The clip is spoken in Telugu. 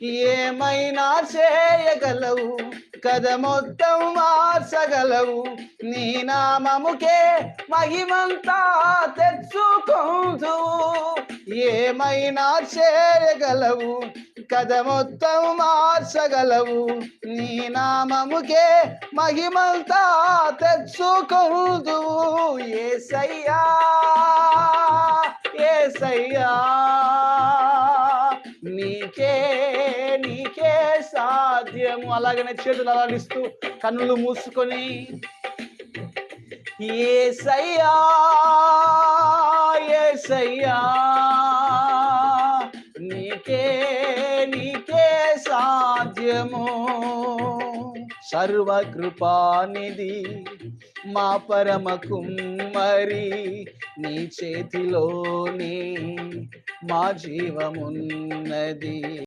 ఏమైనా చేయగలవు, కథ మొత్తం మార్చగలవు. నీ నామముకే మహిమంతా తెచ్చుకొందువు. ఏమైనా చేయగలవు, కథ మొత్తం మార్చగలవు. నీ నామముకే మహిమంతా తెచ్చుకొందువు. యేసయ్యా యేసయ్యా, నీకే నీకే సాధ్యము. అలాగనే చేతులు అలాడిస్తూ కన్నులు మూసుకొని యేసయ్యా యేసయ్యా, నీకే నీకే సాధ్యము. సర్వకృపానిధి మా పరమ కుమ్మరి, నీ చేతిలోనే మా జీవమున్నది.